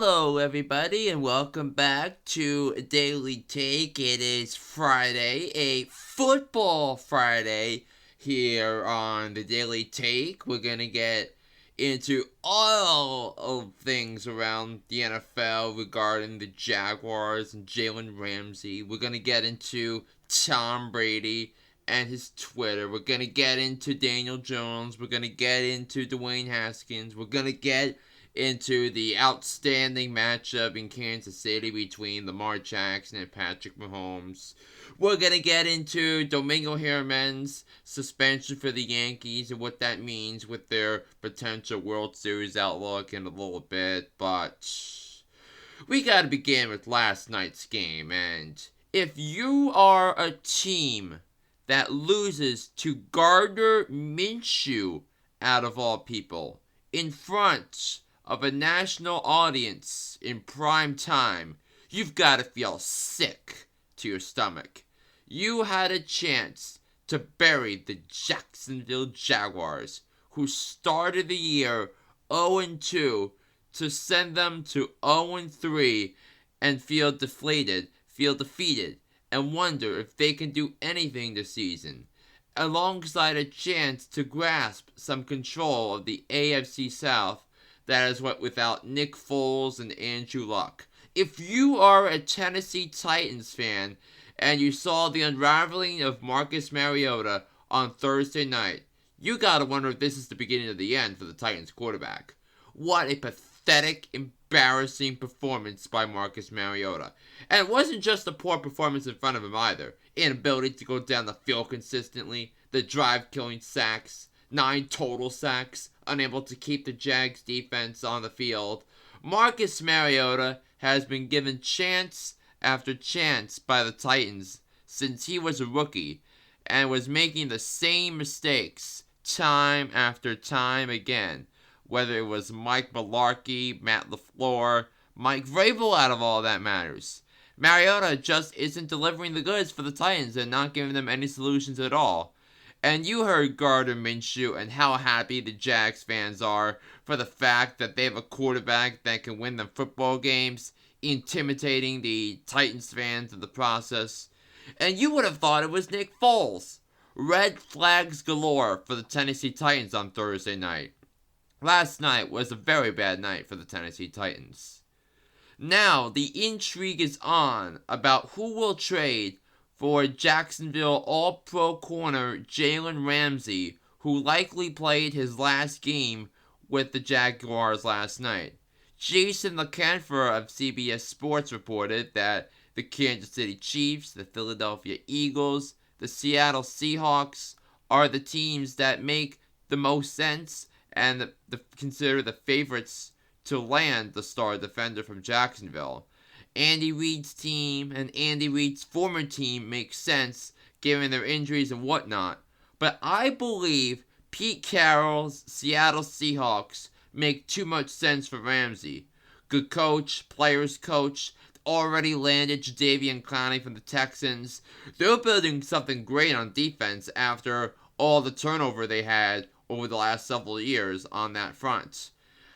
Hello, everybody, and welcome back to Daily Take. It is Friday, a football Friday here on the Daily Take. We're going to get into all of things around the NFL regarding the Jaguars and Jalen Ramsey. We're going to get into Tom Brady and his Twitter. We're going to get into Daniel Jones. We're going to get into Dwayne Haskins. We're going to get into the outstanding matchup in Kansas City between Lamar Jackson and Patrick Mahomes. We're going to get into Domingo Herman's suspension for the Yankees and what that means with their potential World Series outlook in a little bit. But we got to begin with last night's game. And if you are a team that loses to Gardner Minshew, out of all people, in front of a national audience in prime time, you've got to feel sick to your stomach. You had a chance to bury the Jacksonville Jaguars, who started the year 0-2, to send them to 0-3 and feel defeated, and wonder if they can do anything this season, alongside a chance to grasp some control of the AFC South that is what without Nick Foles and Andrew Luck. If you are a Tennessee Titans fan and you saw the unraveling of Marcus Mariota on Thursday night, you gotta wonder if this is the beginning of the end for the Titans quarterback. What a pathetic, embarrassing performance by Marcus Mariota. And it wasn't just a poor performance in front of him either. Inability to go down the field consistently, the drive-killing sacks, 9 total sacks, unable to keep the Jags defense on the field. Marcus Mariota has been given chance after chance by the Titans since he was a rookie and was making the same mistakes time after time again. Whether it was Mike Mularkey, Matt LaFleur, Mike Vrabel, out of all that matters. Mariota just isn't delivering the goods for the Titans and not giving them any solutions at all. And you heard Gardner Minshew and how happy the Jags fans are for the fact that they have a quarterback that can win them football games, intimidating the Titans fans in the process. And you would have thought it was Nick Foles. Red flags galore for the Tennessee Titans on Thursday night. Last night was a very bad night for the Tennessee Titans. Now, the intrigue is on about who will trade for Jacksonville All-Pro corner Jalen Ramsey, who likely played his last game with the Jaguars last night. Jason LeCanfer of CBS Sports reported that the Kansas City Chiefs, the Philadelphia Eagles, the Seattle Seahawks are the teams that make the most sense and consider the favorites to land the star defender from Jacksonville. Andy Reid's team and Andy Reid's former team makes sense given their injuries and whatnot. But I believe Pete Carroll's Seattle Seahawks make too much sense for Ramsey. Good coach, players coach, already landed Jadeveon Clowney from the Texans. They're building something great on defense after all the turnover they had over the last several years on that front.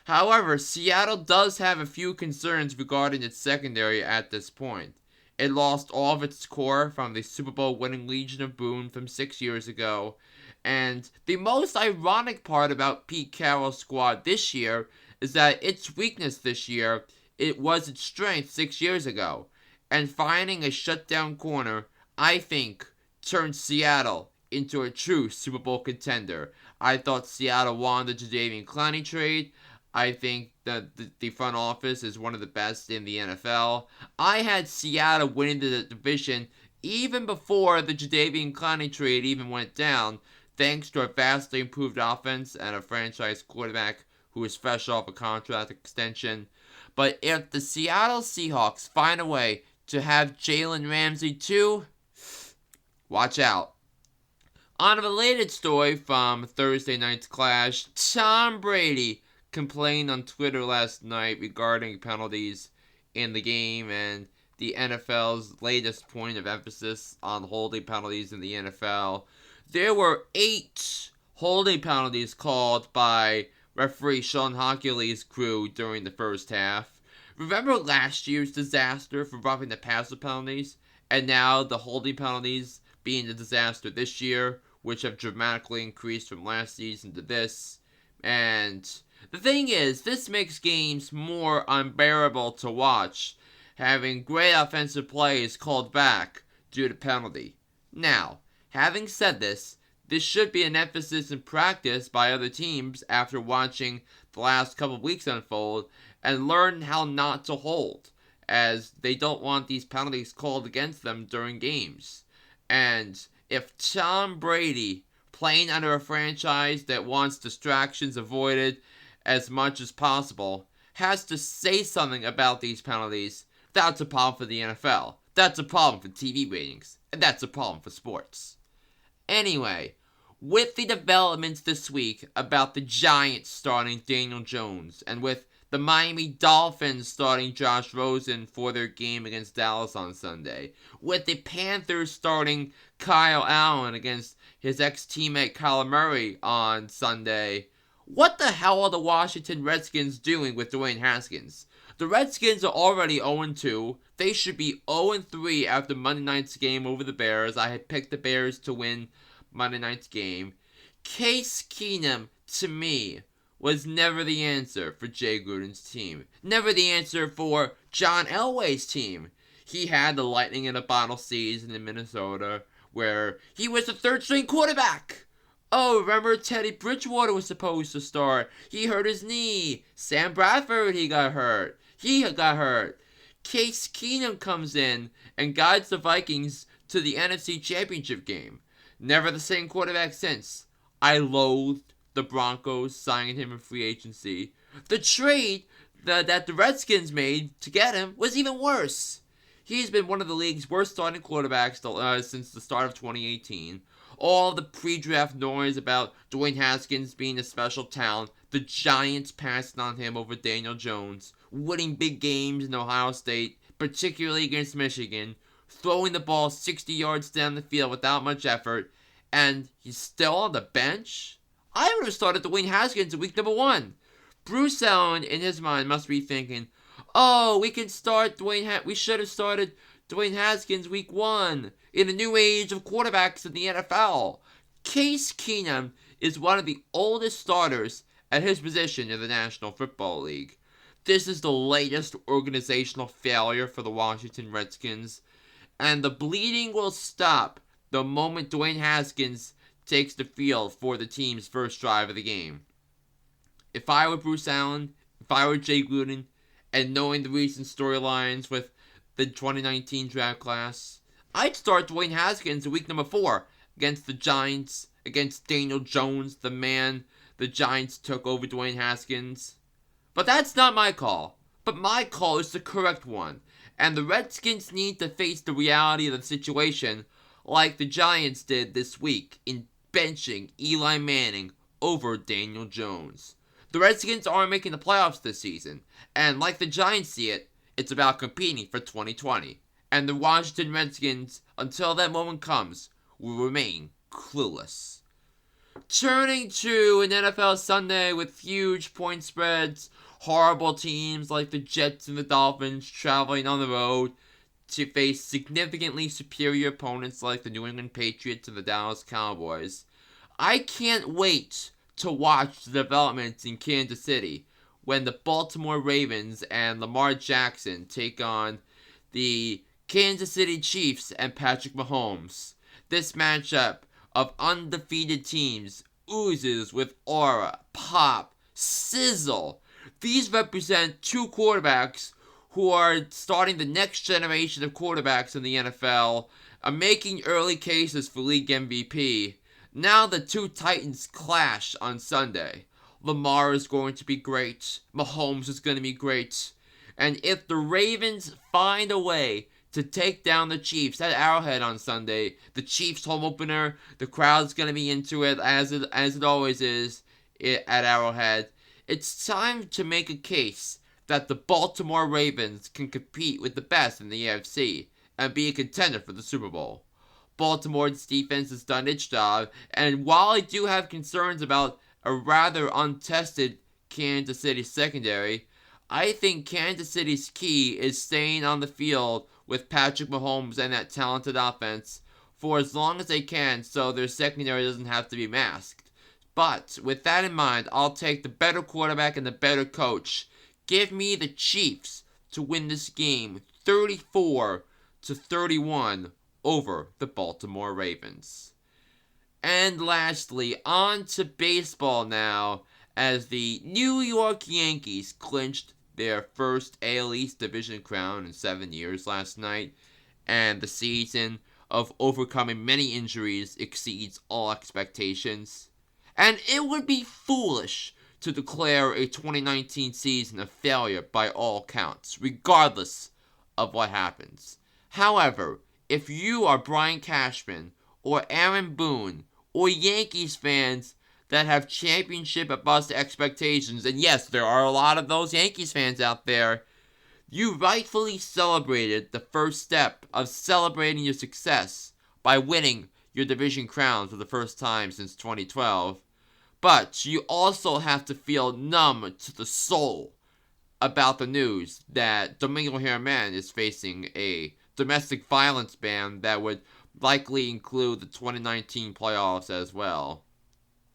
However, Seattle does have a few concerns regarding its secondary at this point. It lost all of its core from the Super Bowl winning Legion of Boom from 6 years ago. And the most ironic part about Pete Carroll's squad this year is that its weakness this year, it was its strength 6 years ago. And finding a shutdown corner, I think, turned Seattle into a true Super Bowl contender. I thought Seattle won the Jadeveon Clowney trade. I think that the front office is one of the best in the NFL. I had Seattle winning the division even before the Jadeveon Clowney trade even went down, thanks to a vastly improved offense and a franchise quarterback who is fresh off a contract extension. But if the Seattle Seahawks find a way to have Jalen Ramsey too, watch out. On a related story from Thursday night's clash, Tom Brady complained on Twitter last night regarding penalties in the game and the NFL's latest point of emphasis on holding penalties in the NFL. There were 8 holding penalties called by referee Sean Hochuley's crew during the first half. Remember last year's disaster for roughing the passer penalties? And now the holding penalties being the disaster this year, which have dramatically increased from last season to this. And the thing is, this makes games more unbearable to watch, having great offensive plays called back due to penalty. Now, having said this should be an emphasis in practice by other teams after watching the last couple of weeks unfold and learn how not to hold, as they don't want these penalties called against them during games. And if Tom Brady, playing under a franchise that wants distractions avoided as much as possible, has to say something about these penalties, that's a problem for the NFL. That's a problem for TV ratings. And that's a problem for sports. Anyway, with the developments this week about the Giants starting Daniel Jones, and with the Miami Dolphins starting Josh Rosen for their game against Dallas on Sunday, with the Panthers starting Kyle Allen against his ex-teammate Kyler Murray on Sunday, what the hell are the Washington Redskins doing with Dwayne Haskins? The Redskins are already 0-2. They should be 0-3 after Monday night's game over the Bears. I had picked the Bears to win Monday night's game. Case Keenum, to me, was never the answer for Jay Gruden's team. Never the answer for John Elway's team. He had the lightning in a bottle season in Minnesota, where he was the third-string quarterback. Oh, remember Teddy Bridgewater was supposed to start. He hurt his knee. Sam Bradford, he got hurt. Case Keenum comes in and guides the Vikings to the NFC Championship game. Never the same quarterback since. I loathed the Broncos signing him in free agency. The trade that the Redskins made to get him was even worse. He's been one of the league's worst starting quarterbacks since the start of 2018. All the pre-draft noise about Dwayne Haskins being a special talent, the Giants passing on him over Daniel Jones, winning big games in Ohio State, particularly against Michigan, throwing the ball 60 yards down the field without much effort, and he's still on the bench? I would have started Dwayne Haskins in week number 1. Bruce Allen, in his mind, must be thinking, oh, we should have started Dwayne Haskins week 1 in the new age of quarterbacks in the NFL. Case Keenum is one of the oldest starters at his position in the National Football League. This is the latest organizational failure for the Washington Redskins, and the bleeding will stop the moment Dwayne Haskins takes the field for the team's first drive of the game. If I were Bruce Allen, if I were Jay Gruden, and knowing the recent storylines with the 2019 draft class, I'd start Dwayne Haskins in week number 4 against the Giants, against Daniel Jones, the man the Giants took over Dwayne Haskins. But that's not my call. But my call is the correct one. And the Redskins need to face the reality of the situation like the Giants did this week in benching Eli Manning over Daniel Jones. The Redskins aren't making the playoffs this season, and like the Giants see it, it's about competing for 2020. And the Washington Redskins, until that moment comes, will remain clueless. Turning to an NFL Sunday with huge point spreads, horrible teams like the Jets and the Dolphins traveling on the road to face significantly superior opponents like the New England Patriots and the Dallas Cowboys. I can't wait to watch the developments in Kansas City when the Baltimore Ravens and Lamar Jackson take on the Kansas City Chiefs and Patrick Mahomes. This matchup of undefeated teams oozes with aura, pop, sizzle. These represent two quarterbacks who are starting the next generation of quarterbacks in the NFL, are making early cases for league MVP. Now the two titans clash on Sunday. Lamar is going to be great. Mahomes is going to be great. And if the Ravens find a way to take down the Chiefs at Arrowhead on Sunday, the Chiefs home opener, the crowd's going to be into it as it always is at Arrowhead. It's time to make a case that the Baltimore Ravens can compete with the best in the AFC and be a contender for the Super Bowl. Baltimore's defense has done its job, and while I do have concerns about a rather untested Kansas City secondary, I think Kansas City's key is staying on the field with Patrick Mahomes and that talented offense for as long as they can so their secondary doesn't have to be masked. But with that in mind, I'll take the better quarterback and the better coach. Give me the Chiefs to win this game 34-31 over the Baltimore Ravens. And lastly, on to baseball now, as the New York Yankees clinched their first AL East division crown in 7 years last night, and the season of overcoming many injuries exceeds all expectations. And it would be foolish to declare a 2019 season a failure by all counts, regardless of what happens. However, if you are Brian Cashman or Aaron Boone or Yankees fans that have championship bust expectations, and yes, there are a lot of those Yankees fans out there, you rightfully celebrated the first step of celebrating your success by winning your division crown for the first time since 2012. But you also have to feel numb to the soul about the news that Domingo Germán is facing a domestic violence ban that would likely include the 2019 playoffs as well.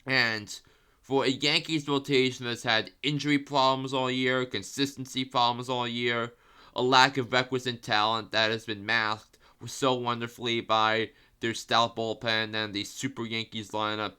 And for a Yankees rotation that's had injury problems all year, consistency problems all year, a lack of requisite talent that has been masked so wonderfully by their stout bullpen and the Super Yankees lineup,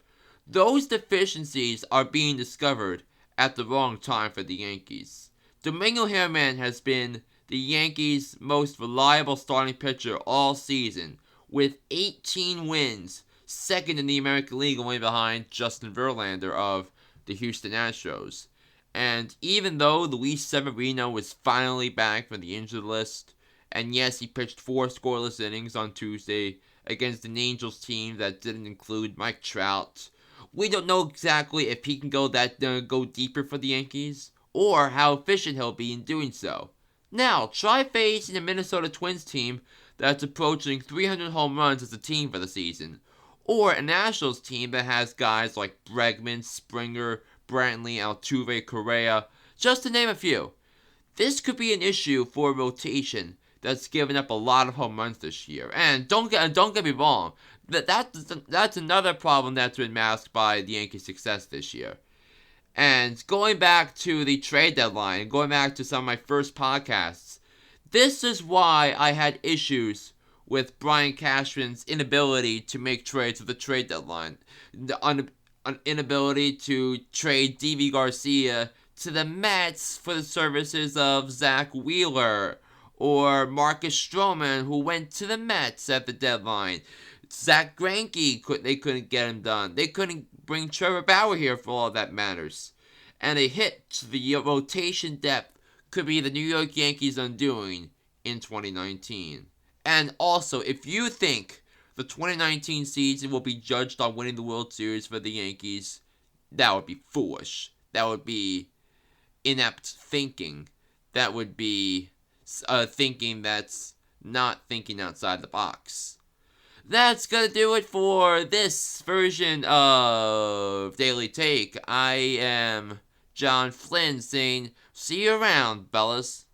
those deficiencies are being discovered at the wrong time for the Yankees. Domingo Germán has been the Yankees' most reliable starting pitcher all season, with 18 wins, second in the American League, only behind Justin Verlander of the Houston Astros. And even though Luis Severino is finally back from the injured list, and yes, he pitched 4 scoreless innings on Tuesday against an Angels team that didn't include Mike Trout, we don't know exactly if he can go deeper for the Yankees, or how efficient he'll be in doing so. Now, try facing a Minnesota Twins team that's approaching 300 home runs as a team for the season, or a Nationals team that has guys like Bregman, Springer, Brantley, Altuve, Correa, just to name a few. This could be an issue for a rotation that's given up a lot of home runs this year. And don't get me wrong, that's another problem that's been masked by the Yankees' success this year. And going back to the trade deadline, and going back to some of my first podcasts, this is why I had issues with Brian Cashman's inability to make trades at the trade deadline. The inability to trade D.V. Garcia to the Mets for the services of Zach Wheeler, or Marcus Stroman, who went to the Mets at the deadline. Zach Greinke, they couldn't get him done. They couldn't bring Trevor Bauer here for all that matters. And a hit to the rotation depth could be the New York Yankees' undoing in 2019. And also, if you think the 2019 season will be judged on winning the World Series for the Yankees, that would be foolish. That would be inept thinking. That would be thinking that's not thinking outside the box. That's gonna do it for this version of Daily Take. I am John Flynn saying, see you around, fellas.